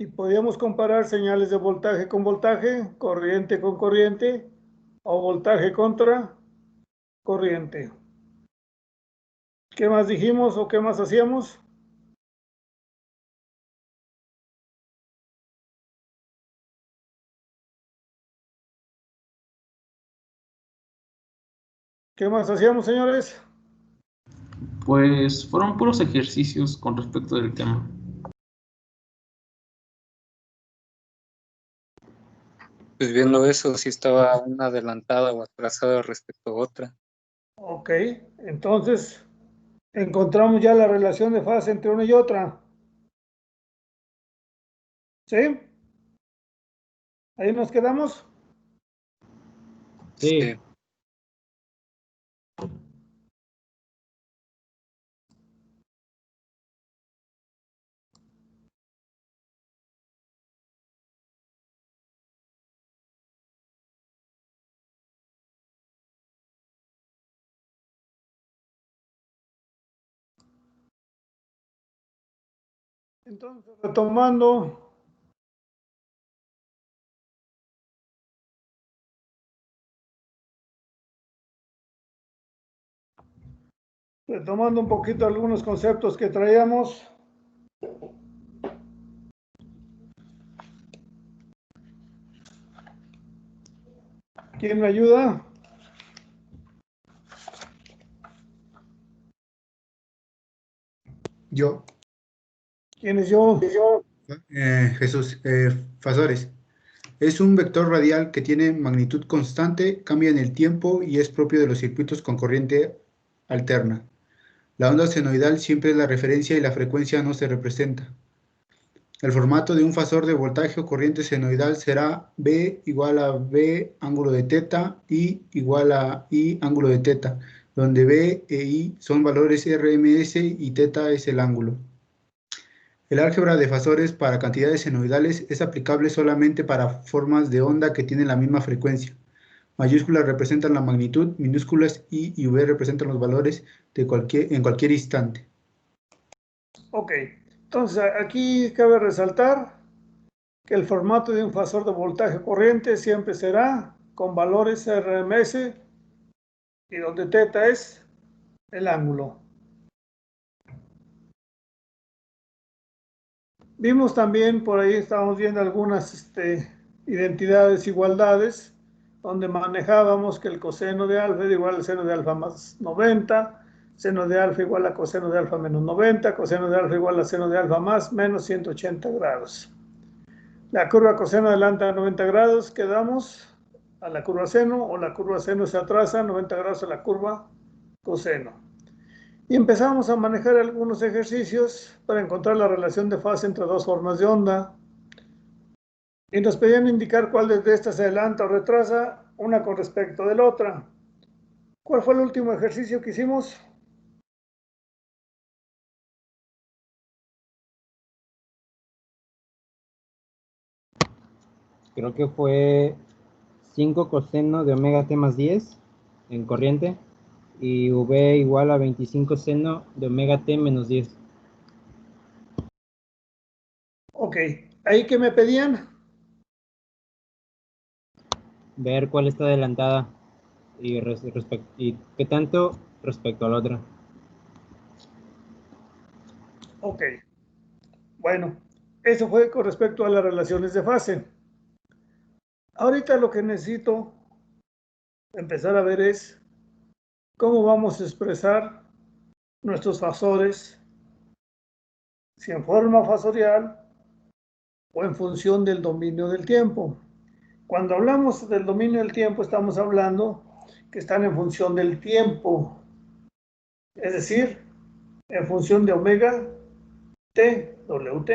Y podíamos comparar señales de voltaje con voltaje, corriente con corriente, o voltaje contra corriente. ¿Qué más dijimos o qué más hacíamos? ¿Qué más hacíamos, señores? Pues fueron puros ejercicios con respecto del tema. Pues viendo eso, si estaba una adelantada o atrasada respecto a otra. Ok, entonces encontramos ya la relación de fase entre una y otra. ¿Sí? Ahí nos quedamos. Sí. Sí. Entonces, retomando, un poquito algunos conceptos que traíamos. ¿Quién me ayuda? Yo, ¿Quién es yo? Jesús, fasores. Es un vector radial que tiene magnitud constante, cambia en el tiempo y es propio de los circuitos con corriente alterna. La onda senoidal siempre es la referencia y la frecuencia no se representa. El formato de un fasor de voltaje o corriente senoidal será B igual a B ángulo de teta, I igual a I ángulo de teta, donde B e I son valores RMS y teta es el ángulo. El álgebra de fasores para cantidades senoidales es aplicable solamente para formas de onda que tienen la misma frecuencia. Mayúsculas representan la magnitud, minúsculas I y V representan los valores en cualquier instante. Ok, entonces aquí cabe resaltar que el formato de un fasor de voltaje corriente siempre será con valores RMS y donde teta es el ángulo. Vimos también, por ahí estábamos viendo algunas identidades, igualdades, donde manejábamos que el coseno de alfa es igual al seno de alfa más 90, seno de alfa igual a coseno de alfa menos 90, coseno de alfa igual a seno de alfa más menos 180 grados. La curva coseno adelanta a 90 grados, quedamos a la curva seno, o la curva seno se atrasa 90 grados a la curva coseno. Y empezamos a manejar algunos ejercicios para encontrar la relación de fase entre dos formas de onda. Y nos pedían indicar cuál de estas se adelanta o retrasa una con respecto de la otra. ¿Cuál fue el último ejercicio que hicimos? Creo que fue 5 coseno de omega t más 10 en corriente y V igual a 25 seno de omega t menos 10. Ok, ¿ahí qué me pedían? Ver cuál está adelantada y qué tanto respecto a la otra. Ok, bueno, eso fue con respecto a las relaciones de fase. Ahorita lo que necesito empezar a ver es cómo vamos a expresar nuestros fasores, si en forma fasorial o en función del dominio del tiempo. Cuando hablamos del dominio del tiempo, estamos hablando que están en función del tiempo, es decir, en función de omega t, wt.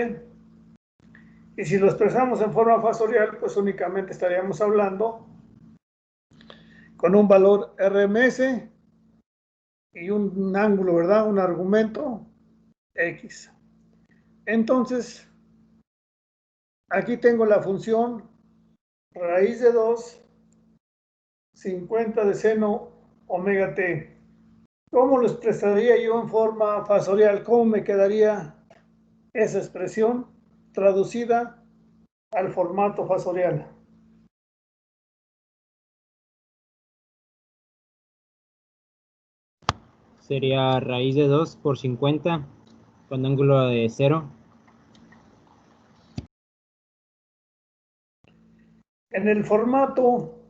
Y si lo expresamos en forma fasorial, pues únicamente estaríamos hablando con un valor RMS y un ángulo, ¿verdad? Un argumento X. Entonces, aquí tengo la función raíz de 2, 50 de seno omega t. ¿Cómo lo expresaría yo en forma fasorial? ¿Cómo me quedaría esa expresión? traducida al formato fasorial. Sería raíz de 2 por 50 con ángulo de 0. En el formato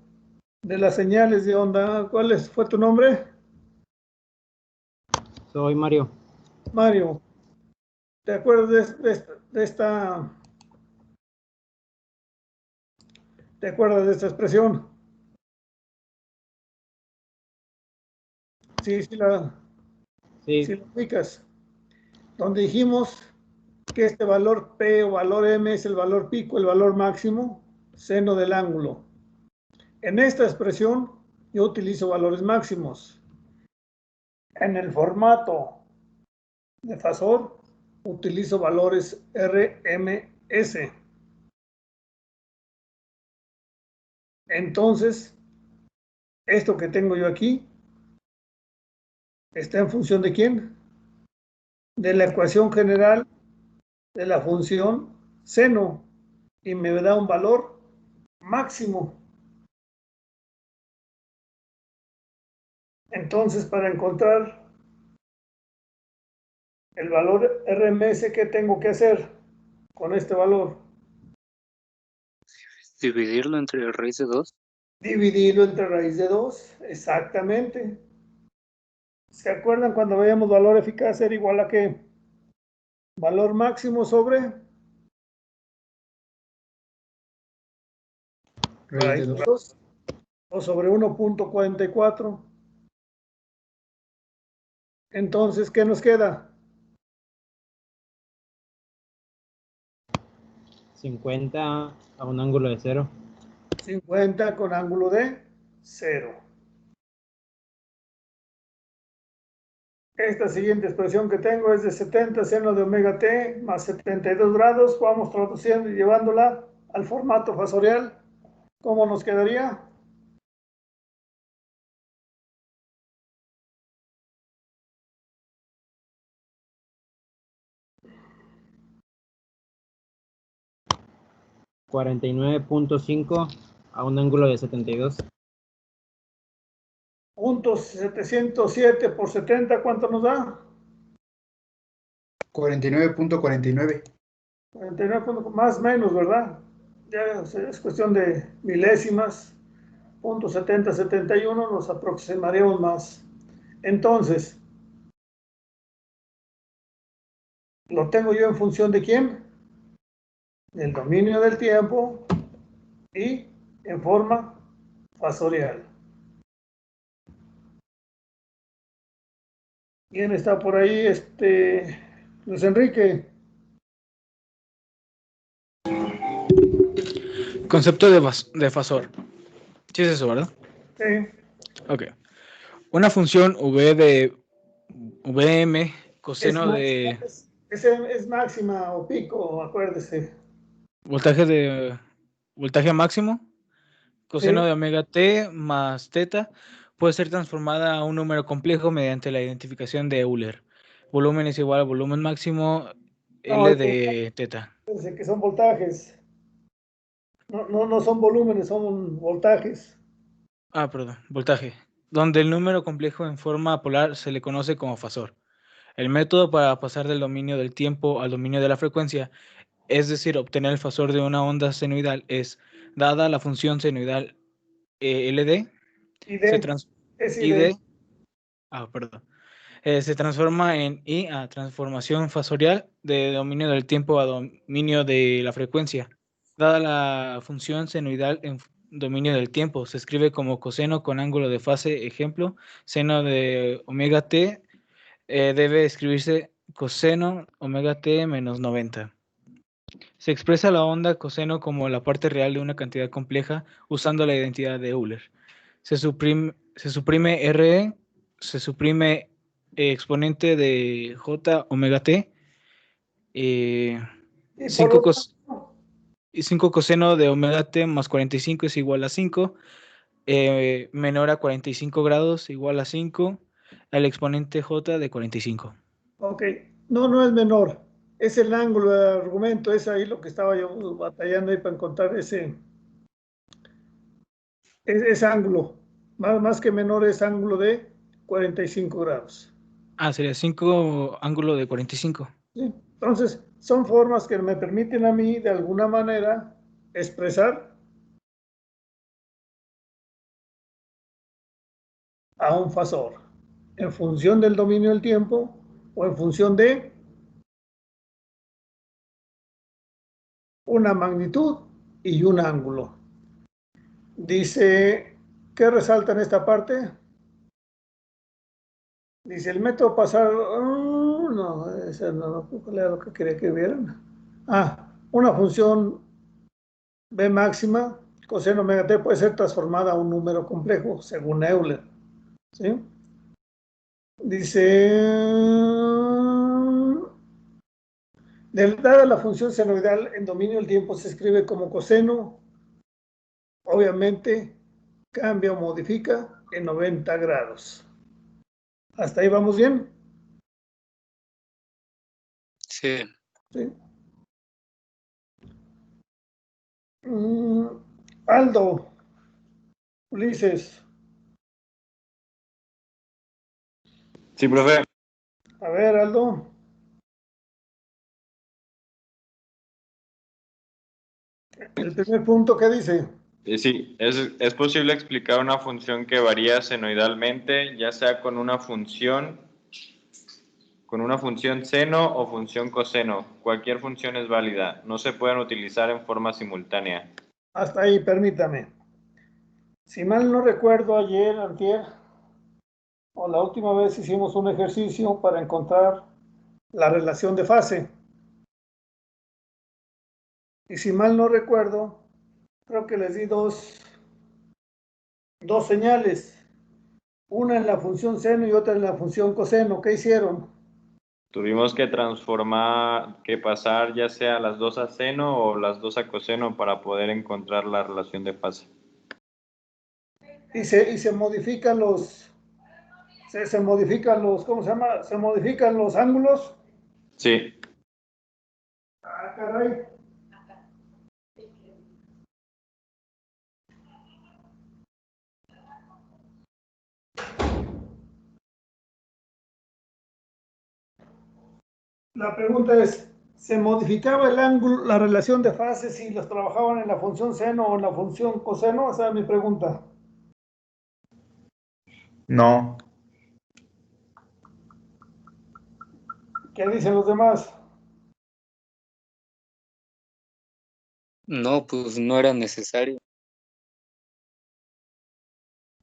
de las señales de onda, ¿cuál fue tu nombre? Soy Mario. Mario, ¿te acuerdas de esta expresión? Sí, sí la ubicas. Donde dijimos que este valor P o valor M es el valor pico, el valor máximo, seno del ángulo. En esta expresión yo utilizo valores máximos. En el formato de fasor utilizo valores RMS. Entonces, esto que tengo yo aquí está en función de ¿quién? De la ecuación general de la función seno y me da un valor máximo. Entonces, para encontrar el valor RMS, ¿qué tengo que hacer con este valor? Dividirlo entre raíz de 2. Dividirlo entre raíz de 2, exactamente. ¿Se acuerdan cuando veíamos valor eficaz era igual a qué? Valor máximo sobre Raíz de 2. 2 o sobre 1.44. Entonces, ¿qué nos queda? 50 a un ángulo de 0. 50 con ángulo de 0. Esta siguiente expresión que tengo es de 70 seno de omega t más 72 grados. Vamos traduciendo y llevándola al formato fasorial. ¿Cómo nos quedaría? $49.5 a un ángulo de 72. Puntos 707 por 70, ¿cuánto nos da? 49.49. 49, más o menos, ¿verdad? Ya es cuestión de milésimas. Punto 70, 71, nos aproximaremos más. Entonces, ¿lo tengo yo en función de quién? Del dominio del tiempo y en forma fasorial. ¿Quién está por ahí? Luis Enrique. Concepto de fasor. Sí es eso, ¿verdad? Sí. Ok. Una función v de vm coseno de Es máxima o pico, acuérdese. voltaje máximo, coseno Sí. de omega t más teta, puede ser transformada a un número complejo mediante la identificación de Euler. Volumen es igual al volumen máximo No, L de teta. que son voltajes. No son volúmenes, son voltajes. Ah, perdón, voltaje. Donde el número complejo en forma polar se le conoce como fasor. El método para pasar del dominio del tiempo al dominio de la frecuencia, es decir, obtener el fasor de una onda senoidal, es, dada la función senoidal LD, ID, perdón, se transforma en I a transformación fasorial de dominio del tiempo a dominio de la frecuencia. Dada la función senoidal en dominio del tiempo, se escribe como coseno con ángulo de fase. Ejemplo, seno de omega t debe escribirse coseno omega t menos 90. Se expresa la onda coseno como la parte real de una cantidad compleja usando la identidad de Euler. Se suprime RE, se suprime exponente de J omega t, 5 coseno de omega t más 45 es igual a 5, menor a 45 grados igual a 5, al exponente J de 45. Ok, no es menor, es el ángulo del argumento, es ahí lo que estaba yo batallando ahí para encontrar ese ángulo, más que menor es ángulo de 45 grados. Sería 5 ángulo de 45. ¿Sí? Entonces, son formas que me permiten a mí, de alguna manera, expresar a un fasor en función del dominio del tiempo o en función de una magnitud y un ángulo. Dice, ¿qué resalta en esta parte? Dice, el método pasar, no, ese no era lo que quería que vieran. Una función B máxima, coseno omega t, puede ser transformada a un número complejo, según Euler. ¿Sí? Dice, dada la función senoidal en dominio del tiempo se escribe como coseno, obviamente cambia o modifica en 90 grados. ¿Hasta ahí vamos bien? Sí. ¿Sí? Aldo, Ulises, Sí, profe. a ver, Aldo. El primer punto, ¿qué dice? Sí, es posible explicar una función que varía senoidalmente, ya sea con una función seno o función coseno. Cualquier función es válida. No se pueden utilizar en forma simultánea. Hasta ahí, permítame. Si mal no recuerdo, ayer, antier, o la última vez hicimos un ejercicio para encontrar la relación de fase. Y si mal no recuerdo, creo que les di dos señales. Una en la función seno y otra en la función coseno. ¿Qué hicieron? Tuvimos que pasar ya sea las dos a seno o las dos a coseno para poder encontrar la relación de fase. Y se modifican se modifican ¿cómo se llama? Se modifican los ángulos. Sí. Caray. La pregunta es, ¿se modificaba el ángulo, la relación de fases si los trabajaban en la función seno o en la función coseno? Esa es mi pregunta. No. ¿Qué dicen los demás? No, pues no era necesario.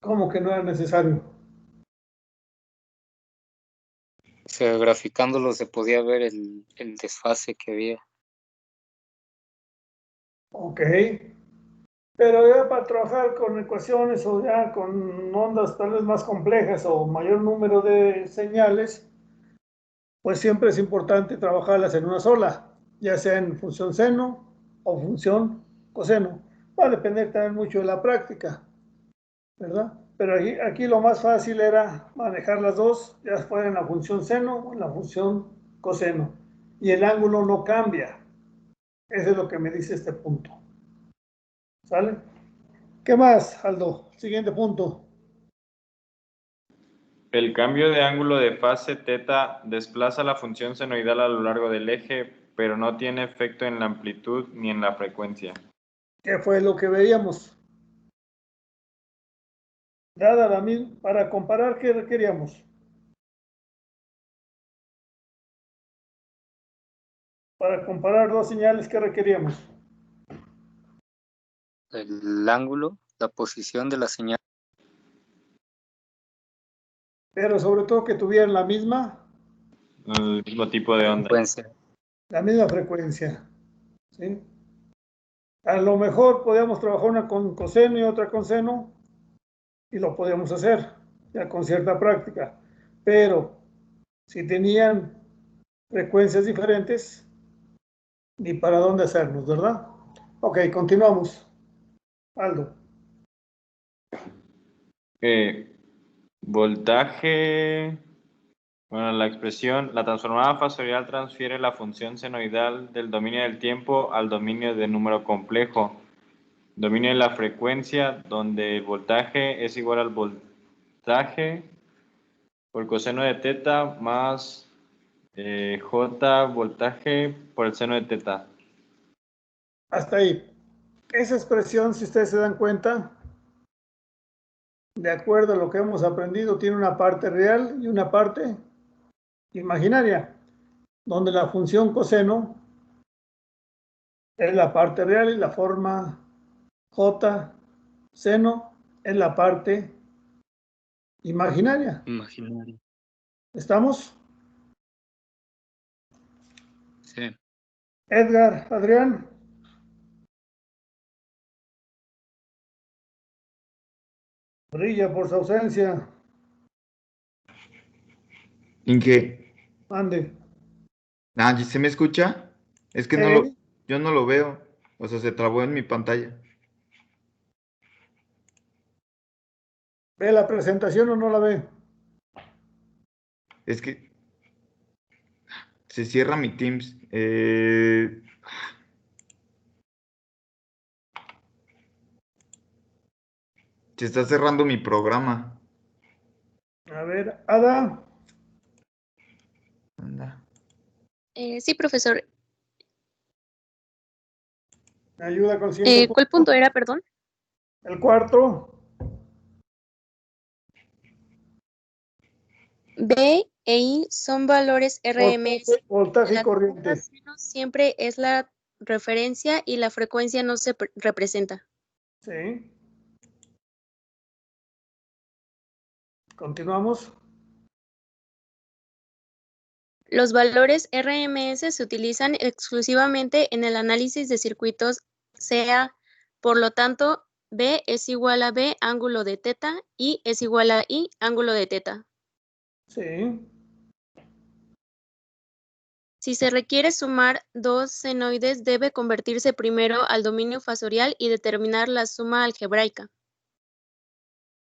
¿Cómo que no era necesario? O sea, graficándolo se podía ver el desfase que había. Ok. Pero ya para trabajar con ecuaciones o ya con ondas tal vez más complejas o mayor número de señales, pues siempre es importante trabajarlas en una sola, ya sea en función seno o función coseno. Va a depender también mucho de la práctica, ¿verdad? Pero aquí lo más fácil era manejar las dos, ya fuera en la función seno o en la función coseno. Y el ángulo no cambia. Eso es lo que me dice este punto. ¿Sale? ¿Qué más, Aldo? Siguiente punto. El cambio de ángulo de fase θ desplaza la función senoidal a lo largo del eje, pero no tiene efecto en la amplitud ni en la frecuencia. ¿Qué fue lo que veíamos? Dada la misma, para comparar, ¿qué requeríamos? Para comparar dos señales, ¿qué requeríamos? El ángulo, la posición de la señal. Pero sobre todo que tuvieran la misma El mismo tipo de onda. Frecuencia. frecuencia. ¿Sí? A lo mejor podíamos trabajar una con coseno y otra con seno, y lo podíamos hacer, ya con cierta práctica. Pero si tenían frecuencias diferentes, ni para dónde hacernos, ¿verdad? Ok, continuamos. Aldo. Voltaje. Bueno, la transformada fasorial transfiere la función senoidal del dominio del tiempo al dominio de número complejo. Dominio de la frecuencia, donde el voltaje es igual al voltaje por coseno de teta más J voltaje por el seno de teta. Hasta ahí. Esa expresión, si ustedes se dan cuenta, de acuerdo a lo que hemos aprendido, tiene una parte real y una parte imaginaria, donde la función coseno es la parte real y la forma J seno es la parte imaginaria. Imaginario. ¿Estamos? Sí. Edgar, Adrián. Brilla por su ausencia. Inge, Ande. ¿se me escucha? Es que yo no lo veo. O sea, se trabó en mi pantalla. ¿Ve la presentación o no la ve? Es que se cierra mi Teams. Se está cerrando mi programa. A ver, Ada. Anda. Sí, profesor. ¿Me ayuda con el siguiente ¿Cuál punto era, perdón? El cuarto. B e I son valores RMS. Voltaje y La corriente. curva seno siempre es la referencia y la frecuencia no se representa. Sí. Continuamos. Los valores RMS se utilizan exclusivamente en el análisis de circuitos CA. Por lo tanto, B es igual a B ángulo de teta, I es igual a I ángulo de teta. Sí. Si se requiere sumar dos senoides, debe convertirse primero al dominio fasorial y determinar la suma algebraica.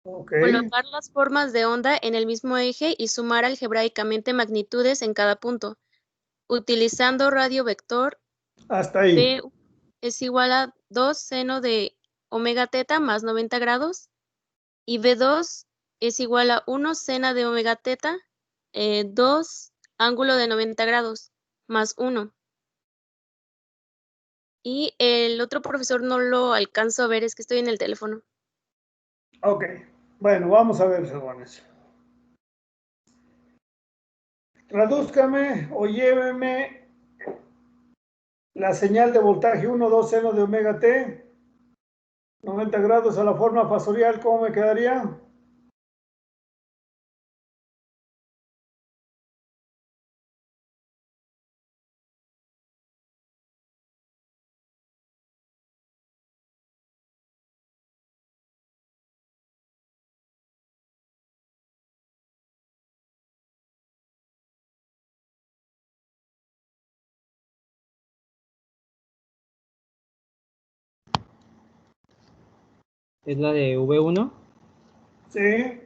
Ok. Colocar las formas de onda en el mismo eje y sumar algebraicamente magnitudes en cada punto. Utilizando radio vector, Hasta ahí. B es igual a 2 seno de omega teta más 90 grados y B2 es igual a 1 seno de omega teta, 2 ángulo de 90 grados más 1. Y el otro profesor no lo alcanzo a ver, es que estoy en el teléfono. Ok. Bueno, vamos a ver, segones. Tradúzcame o lléveme la señal de voltaje 1, 2 seno de omega t, 90 grados a la forma fasorial, ¿cómo me quedaría? Es la de V1. Sí.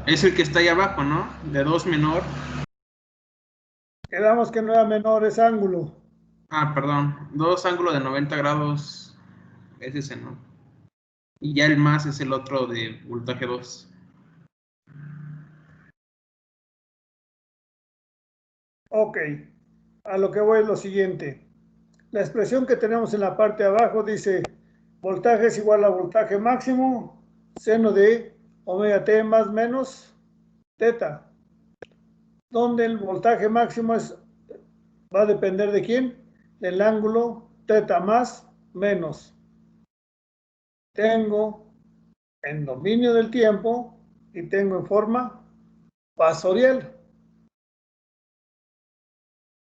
Es el que está ahí abajo, ¿no? De 2 menor. Quedamos que no era menor ese ángulo. Ah, perdón. 2 ángulo de 90 grados. Es ese, ¿no? Y ya el más es el otro de voltaje 2. Ok. A lo que voy es lo siguiente. La expresión que tenemos en la parte de abajo dice voltaje es igual a voltaje máximo, seno de omega t más menos teta, donde el voltaje máximo va a depender de quién, del ángulo teta más menos. Tengo en dominio del tiempo y tengo en forma fasorial.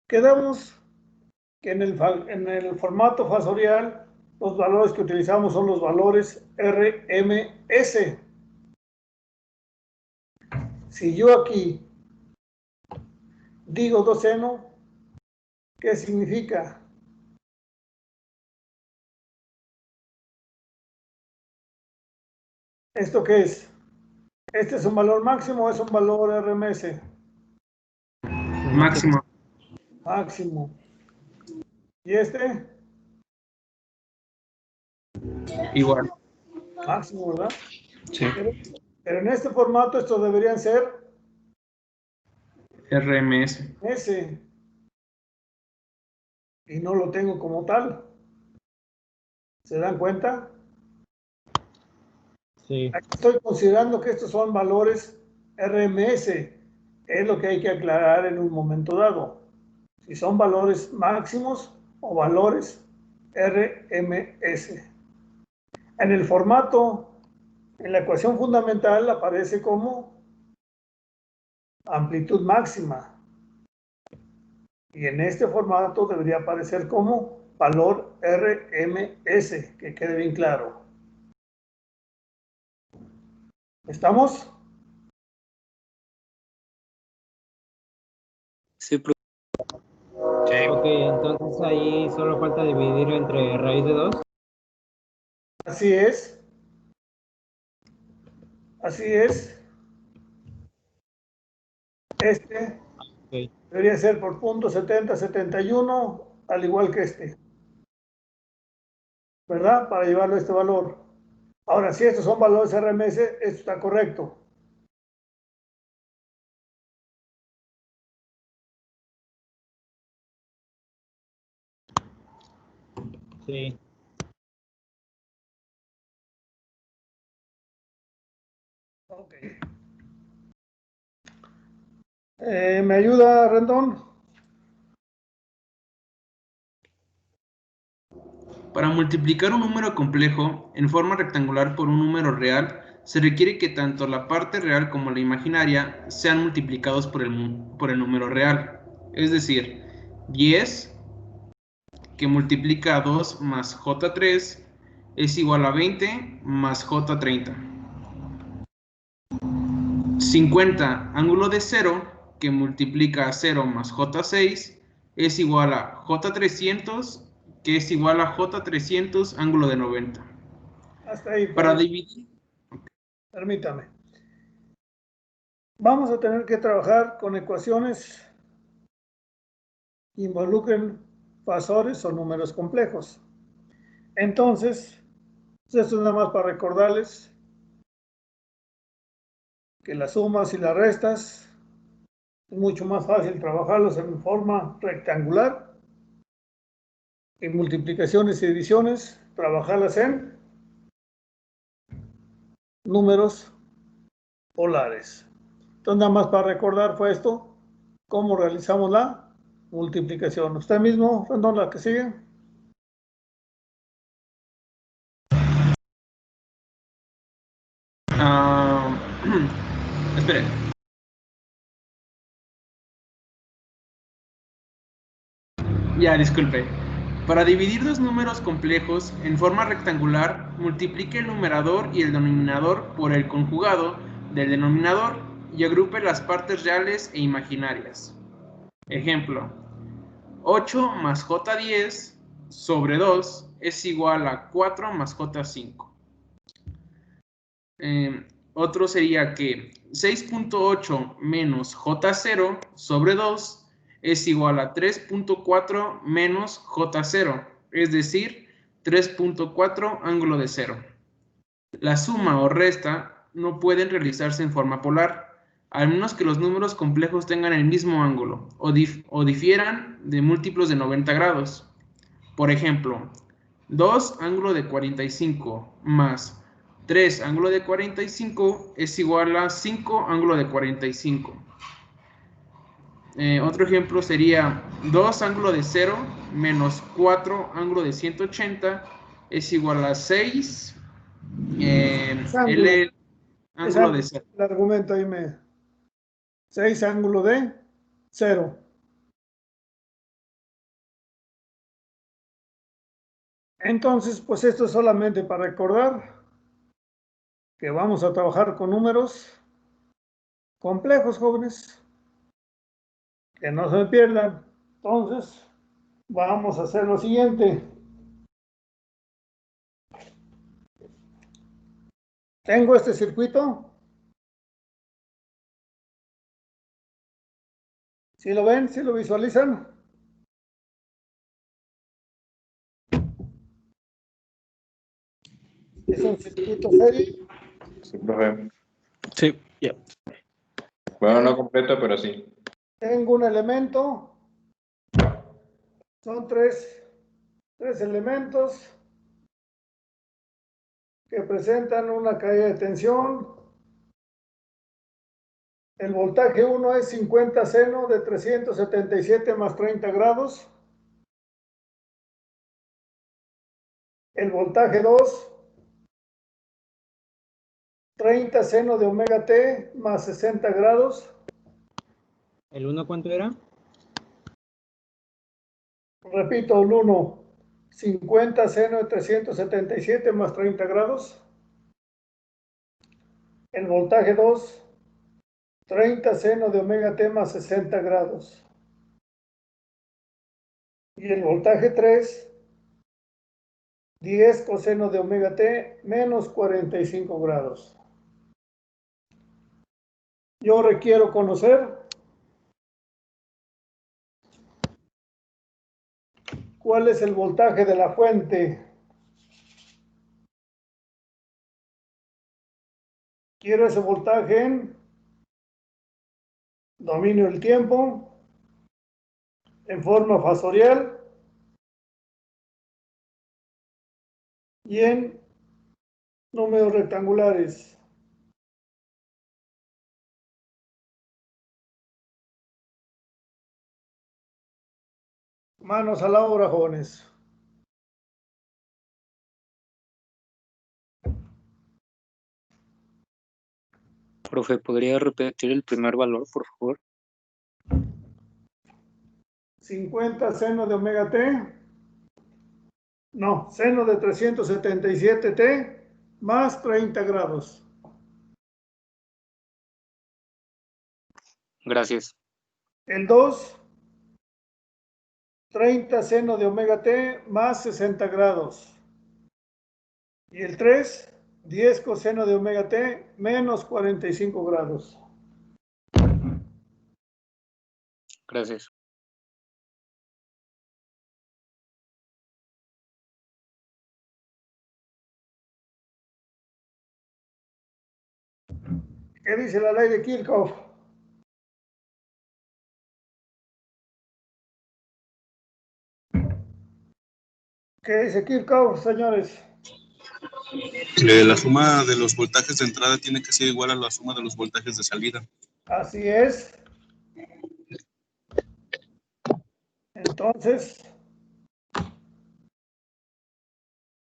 Quedamos que en el formato fasorial los valores que utilizamos son los valores RMS. Si yo aquí digo 2 seno, ¿qué significa? ¿Esto qué es? ¿Este es un valor máximo o es un valor RMS? Máximo. Máximo. ¿Y este? Igual. Máximo, ¿verdad? Sí. Pero en este formato estos deberían ser RMS. S. Y no lo tengo como tal. ¿Se dan cuenta? Sí. Aquí estoy considerando que estos son valores RMS. Es lo que hay que aclarar en un momento dado. Si son valores máximos o valores RMS. En el formato, en la ecuación fundamental aparece como amplitud máxima. Y en este formato debería aparecer como valor RMS, que quede bien claro. ¿Estamos? Sí, Ok, entonces ahí solo falta dividir entre raíz de 2. Así es. Así es. Este Ok. debería ser por punto 7071, al igual que este. ¿Verdad? Para llevarlo a este valor. Ahora, si estos son valores RMS, esto está correcto. Sí. Ok. ¿Me ayuda, Rendón? Para multiplicar un número complejo en forma rectangular por un número real, se requiere que tanto la parte real como la imaginaria sean multiplicados por el número real. Es decir, 10 que multiplica a 2 más J3 es igual a 20 más J30. 50 ángulo de 0 que multiplica a 0 más J6 es igual a J300 que es igual a J300 ángulo de 90. Hasta ahí. Para dividir. Permítame. Vamos a tener que trabajar con ecuaciones que involucren fasores o números complejos. Entonces, esto es nada más para recordarles que las sumas y las restas es mucho más fácil trabajarlos en forma rectangular y multiplicaciones y divisiones, trabajarlas en números polares. Entonces, nada más para recordar fue esto, cómo realizamos la multiplicación. ¿Usted mismo, Rendón, la que sigue? Espere. Ya, disculpe. Para dividir dos números complejos en forma rectangular, multiplique el numerador y el denominador por el conjugado del denominador y agrupe las partes reales e imaginarias. Ejemplo, 8 más J10 sobre 2 es igual a 4 más J5. Otro sería que 6.8 menos J0 sobre 2 es igual a 3.4 menos J0, es decir, 3.4 ángulo de 0. La suma o resta no pueden realizarse en forma polar, al menos que los números complejos tengan el mismo ángulo o difieran de múltiplos de 90 grados. Por ejemplo, 2 ángulo de 45 más 3 ángulo de 45 es igual a 5 ángulo de 45. Otro ejemplo sería 2 ángulo de 0 menos 4 ángulo de 180 es igual a 6 L ángulo de 0. El argumento ahí 6 ángulo de 0. Entonces, pues esto es solamente para recordar que vamos a trabajar con números complejos, jóvenes, que no se me pierdan. Entonces, vamos a hacer lo siguiente. Tengo este circuito. ¿Sí lo ven? ¿Sí lo visualizan? Es un circuito serie. Sí, profe. Sí, ya. Bueno, no completo, pero sí. Tengo un elemento. Son tres elementos que presentan una caída de tensión. El voltaje 1 es 50 seno de 377 más 30 grados. El voltaje 2, 30 seno de omega t más 60 grados. ¿El 1 cuánto era? Repito, el 1, 50 seno de 377 más 30 grados. El voltaje 2, 30 seno de omega t más 60 grados. Y el voltaje 3, 10 coseno de omega t menos 45 grados. Yo requiero conocer cuál es el voltaje de la fuente. Quiero ese voltaje en dominio del tiempo, en forma fasorial y en números rectangulares. Manos a la obra, jóvenes. Profe, ¿podría repetir el primer valor, por favor? 50 seno de omega t. No, seno de 377 t más 30 grados. Gracias. El 2, 30 seno de omega t más 60 grados. Y el 3, 10 coseno de omega t menos 45 grados. Gracias. ¿Qué dice la ley de Kirchhoff? ¿Qué dice Kirchhoff, señores? La suma de los voltajes de entrada tiene que ser igual a la suma de los voltajes de salida. Así es. Entonces,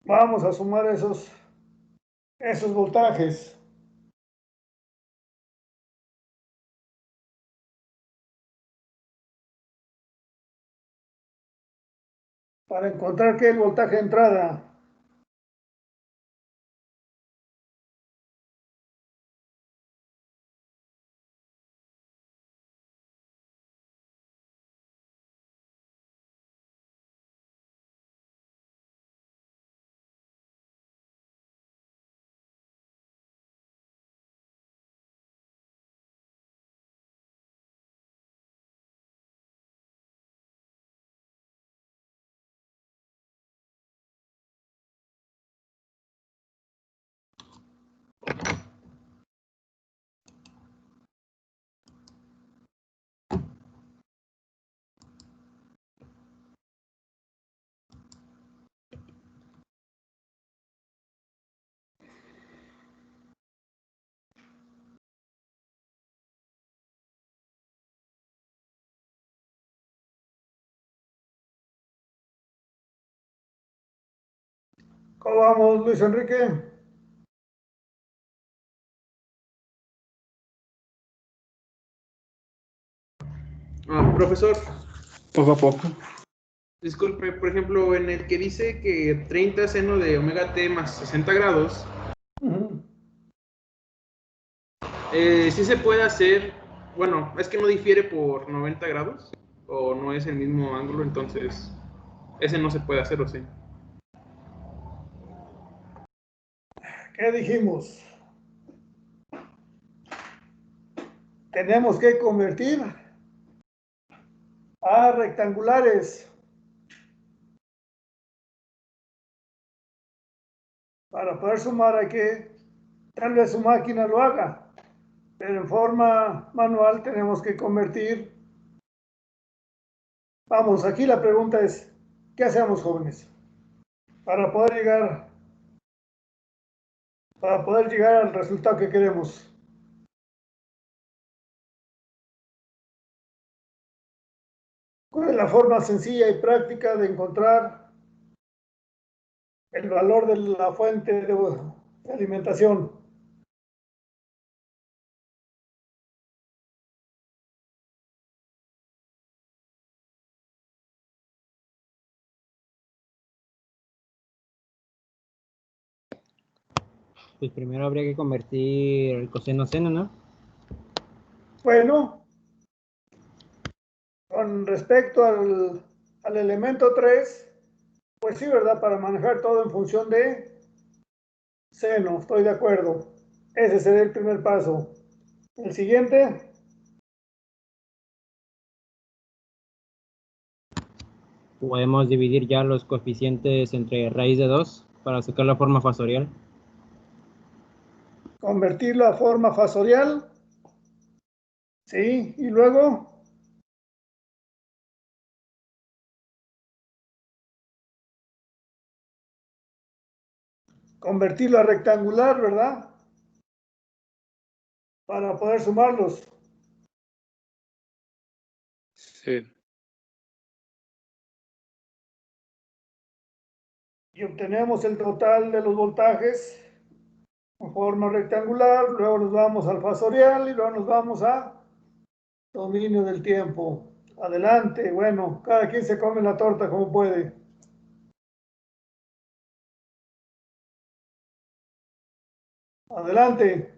vamos a sumar esos voltajes. Para encontrar que el voltaje de entrada. ¿Cómo vamos, Luis Enrique? Profesor, poco a poco. Disculpe, por ejemplo, en el que dice que 30 seno de omega t más 60 grados, sí se puede hacer, bueno, es que no difiere por 90 grados, o no es el mismo ángulo, entonces ese no se puede hacer, ¿o sí? ¿Qué dijimos? Tenemos que convertir a rectangulares. Para poder sumar hay que, tal vez su máquina lo haga, pero en forma manual tenemos que convertir. Vamos, aquí la pregunta es, ¿qué hacemos, jóvenes? Para poder llegar al resultado que queremos. ¿Cuál es la forma sencilla y práctica de encontrar el valor de la fuente de alimentación? Pues primero habría que convertir el coseno seno, ¿no? Bueno, con respecto al elemento 3, pues sí, ¿verdad? Para manejar todo en función de seno, estoy de acuerdo. Ese sería el primer paso. El siguiente, Podemos dividir ya los coeficientes entre raíz de 2 para sacar la forma fasorial. convertirlo a forma fasorial. Sí, y luego convertirlo a rectangular, ¿verdad? Para poder sumarlos. Sí. Y obtenemos el total de los voltajes en forma rectangular, luego nos vamos al fasorial y luego nos vamos a dominio del tiempo. Adelante, bueno, cada quien se come la torta como puede. Adelante.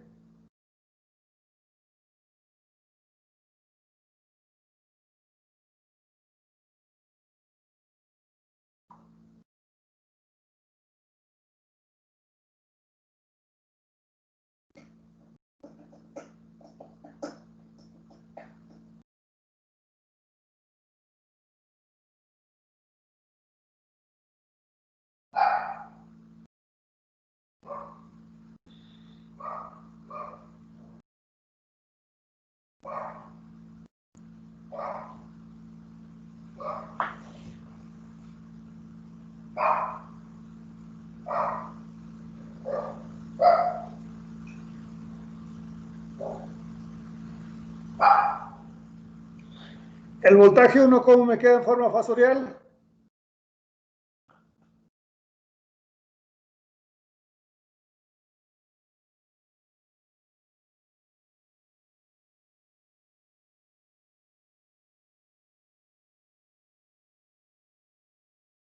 El voltaje 1, ¿cómo me queda en forma fasorial?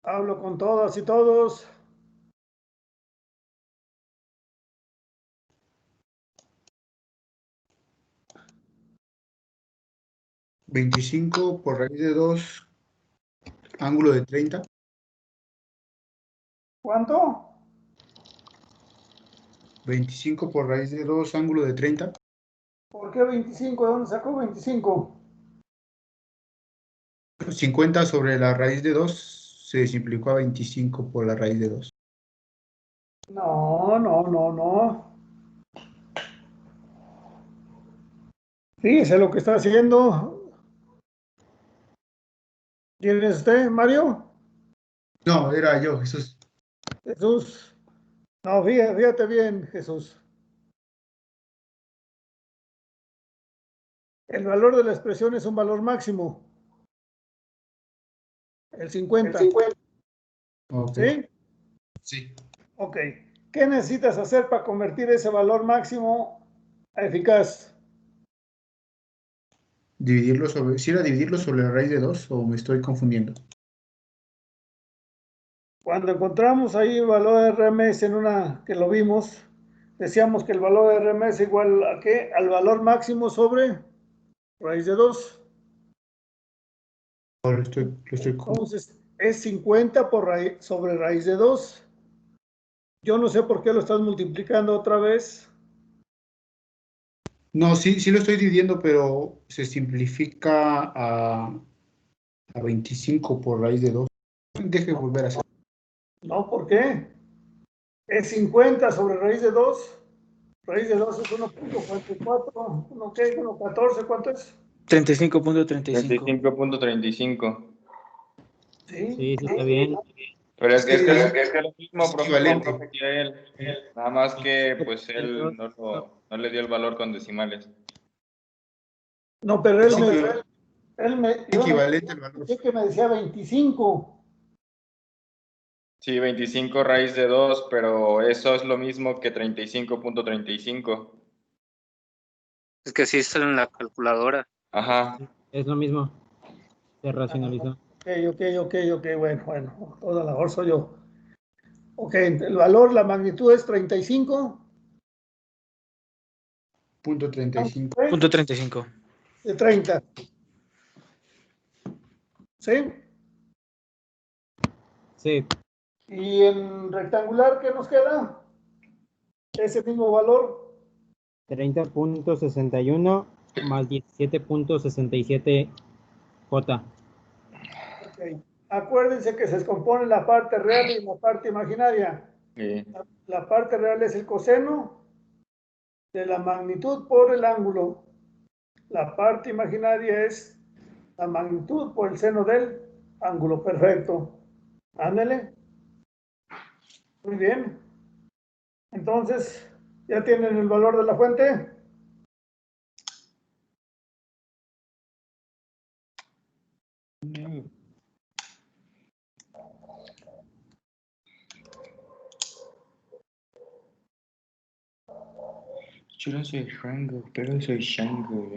Hablo con todas y todos. ¿25 por raíz de 2, ángulo de 30? ¿Cuánto? 25 por raíz de 2, ángulo de 30. ¿Por qué 25? ¿De dónde sacó 25? 50 sobre la raíz de 2 se simplificó a 25 por la raíz de 2. No, no, no, no. Fíjese lo que está haciendo. ¿Quién es usted, Mario? No, era yo, Jesús. Jesús. No, fíjate bien, Jesús. El valor de la expresión es un valor máximo. El 50. Ok. ¿Sí? Sí. Ok. ¿Qué necesitas hacer para convertir ese valor máximo a eficaz? Dividirlo sobre, ¿sí era dividirlo sobre la raíz de 2 o me estoy confundiendo? Cuando encontramos ahí el valor de RMS en una que lo vimos, decíamos que el valor de RMS igual a qué? Al valor máximo sobre raíz de 2. Ahora lo estoy Entonces, es 50 sobre raíz de 2. Yo no sé por qué lo estás multiplicando otra vez. No, sí lo estoy dividiendo, pero se simplifica a 25 por raíz de 2. Deje volver a hacer. No, ¿por qué? Es 50 sobre raíz de 2. Raíz de 2 es 1.44. ¿1 qué? 1.14, ¿cuánto es? 35.35. 35.35. Sí. Sí, está bien. Pero es que Sí, es lo mismo, es equivalente. profe, que él. Nada más que pues él no le dio el valor con decimales. No, pero él Sí, me, pero yo equivalente al valor. sé que me decía 25. Sí, 25 raíz de 2, pero eso es lo mismo que 35.35. Es que sí está en la calculadora. Ajá. Es lo mismo. Se racionalizó. Ok, bueno, toda la hora soy yo. Ok, el valor, la magnitud es 35. Punto 35. Punto 35. De 30. ¿Sí? Sí, Y en rectangular, ¿qué nos queda? Ese mismo valor. 30.61 más 17.67 J. Ok. Acuérdense que se descompone la parte real y la parte imaginaria. Sí. La parte real es el coseno de la magnitud por el ángulo. La parte imaginaria es la magnitud por el seno del ángulo. Perfecto. Ándele. Muy bien. Entonces, ¿ya tienen el valor de la fuente? Yo no soy rango, pero soy Shango.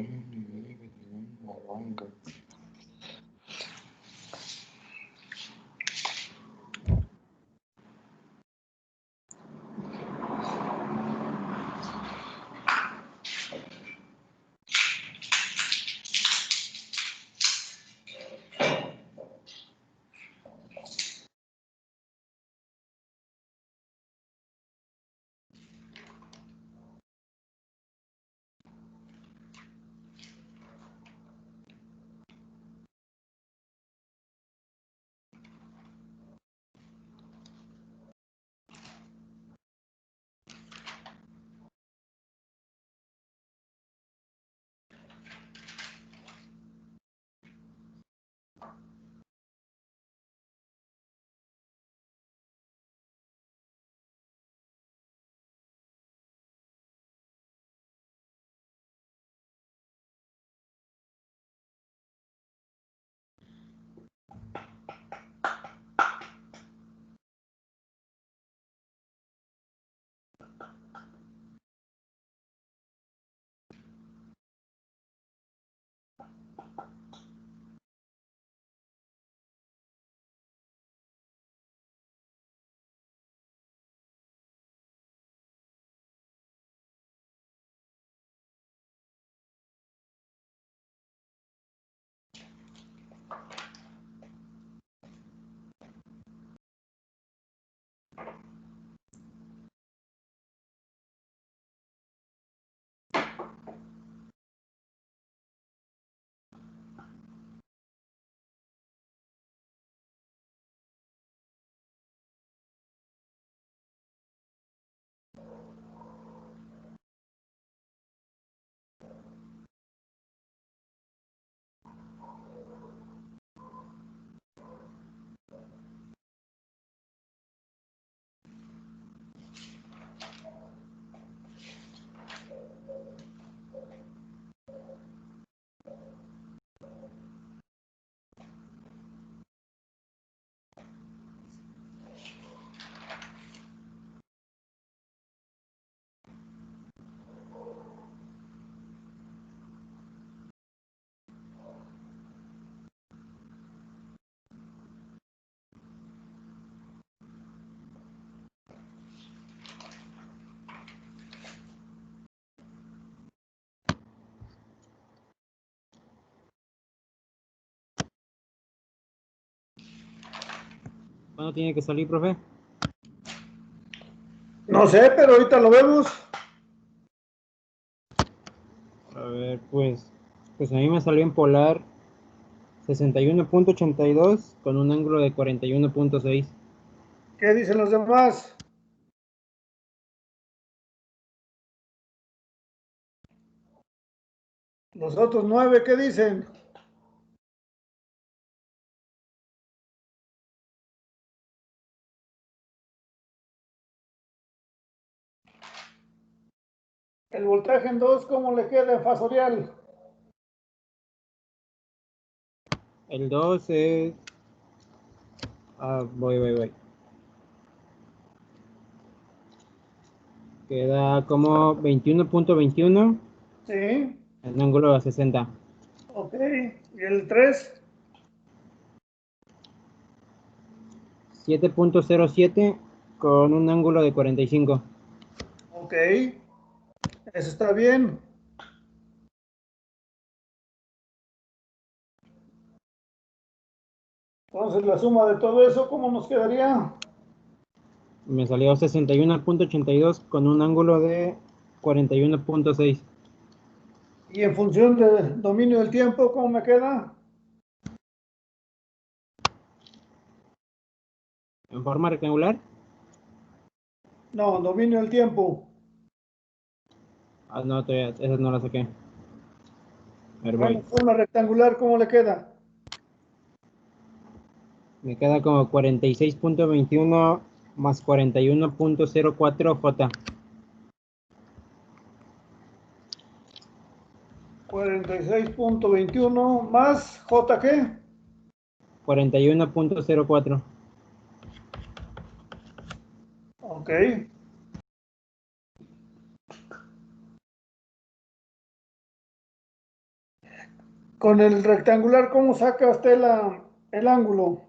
¿Cuándo tiene que salir, profe? No sé, pero ahorita lo vemos. A ver, pues a mí me salió en polar 61.82 con un ángulo de 41.6. ¿Qué dicen los demás? Los otros 9, ¿qué dicen? El voltaje en 2, ¿cómo le queda en fasorial? El 2 es... voy. Queda como 21.21 Sí, en ángulo de 60. ok. ¿Y el 3? 7.07 con un ángulo de 45. Ok, eso está bien. Entonces, la suma de todo eso, ¿cómo nos quedaría? Me salió 61.82 con un ángulo de 41.6. Y en función del dominio del tiempo, ¿cómo me queda? ¿En forma rectangular? No, dominio del tiempo. Ah, no, todavía, esa no la saqué. A ver, Bueno, voy. forma rectangular, ¿cómo le queda? Me queda como 46.21 más 41.04 J. 46.21 más J, ¿qué? 41.04. Ok. Con el rectangular, ¿cómo saca usted el ángulo?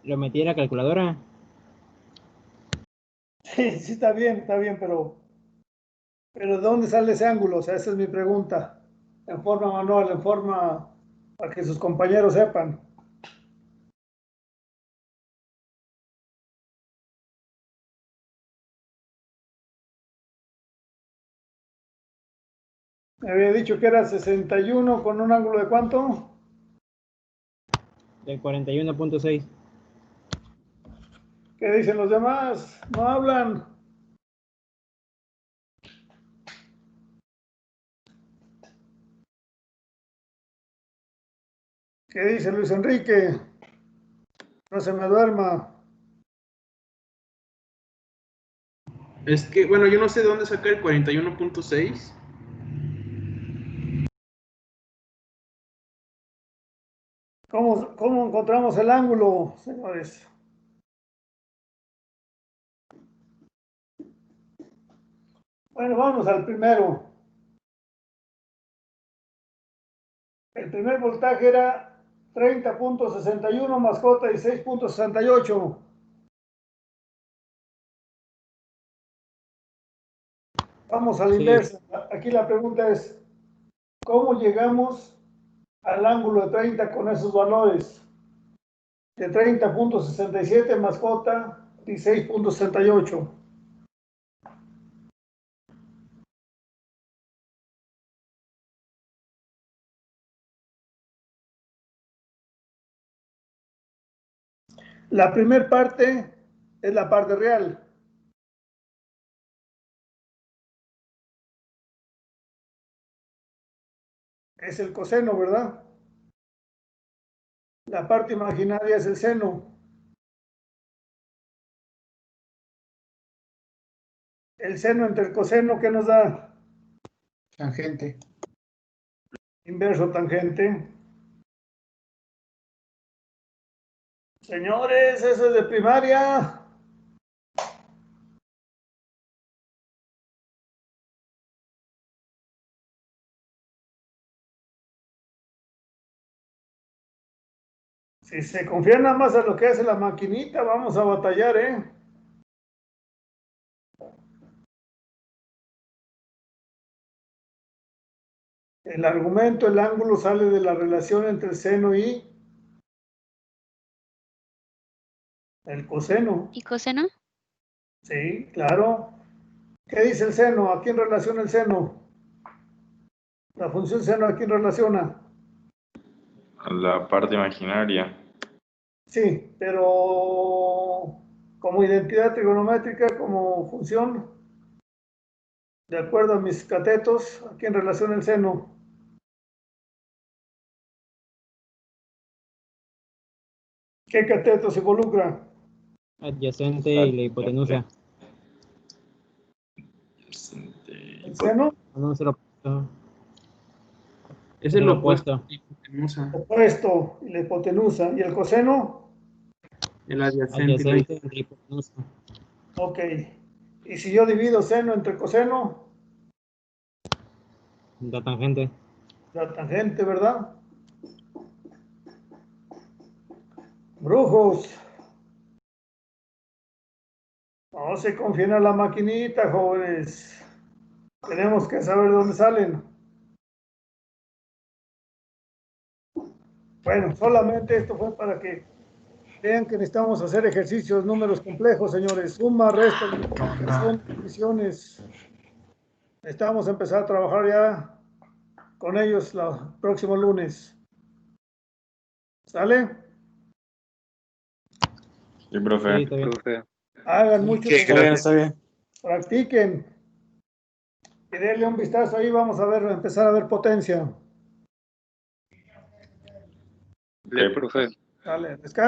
Lo metí en la calculadora. Sí, sí, está bien, pero ¿de dónde sale ese ángulo? O sea, esa es mi pregunta. En forma manual, en forma para que sus compañeros sepan. Me había dicho que era 61 con un ángulo de ¿cuánto? De 41.6. ¿Qué dicen los demás? No hablan. ¿Qué dice Luis Enrique? No se me duerma. Es que, bueno, yo no sé de dónde sacar el 41.6. ¿Cómo encontramos el ángulo, señores? Bueno, vamos al primero. El primer voltaje era 30.61 más J 16.68. Vamos al Sí, inverso. Aquí la pregunta es, ¿cómo llegamos al ángulo de 30 con esos valores? De 30.67 más J 16.68. La primera parte es la parte real. Es el coseno, ¿verdad? La parte imaginaria es el seno. El seno entre el coseno, ¿qué nos da? Tangente. Inverso tangente. Señores, eso es de primaria. Si se confía nada más a lo que hace la maquinita, vamos a batallar, ¿eh? El argumento, el ángulo sale de la relación entre el seno y el coseno. ¿Y coseno? Sí, claro. ¿Qué dice el seno? ¿A quién relaciona el seno? La función seno, ¿a quién relaciona? A la parte imaginaria. Sí, pero como identidad trigonométrica, como función, de acuerdo a mis catetos, ¿a quién relaciona el seno? ¿Qué cateto se involucra? Adyacente y la hipotenusa. ¿El seno? No, es el opuesto. Es el opuesto. Opuesto y la hipotenusa. ¿Y el coseno? El adyacente. Adyacente y la hipotenusa. Ok. ¿Y si yo divido seno entre coseno? La tangente. La tangente, ¿verdad? Brujos. No se confíen a la maquinita, jóvenes. Tenemos que saber dónde salen. Bueno, solamente esto fue para que vean que necesitamos hacer ejercicios, números complejos, señores. Suma, resta, multiplicación, divisiones. Necesitamos empezar a trabajar ya con ellos el próximo lunes. ¿Sale? Sí, profe. Sí, está bien. Profe. Hagan mucho Qué ejercicio. Está bien. Practiquen. Y denle un vistazo ahí, vamos a ver, empezar a ver potencia. Le, profe. Dale, descansa.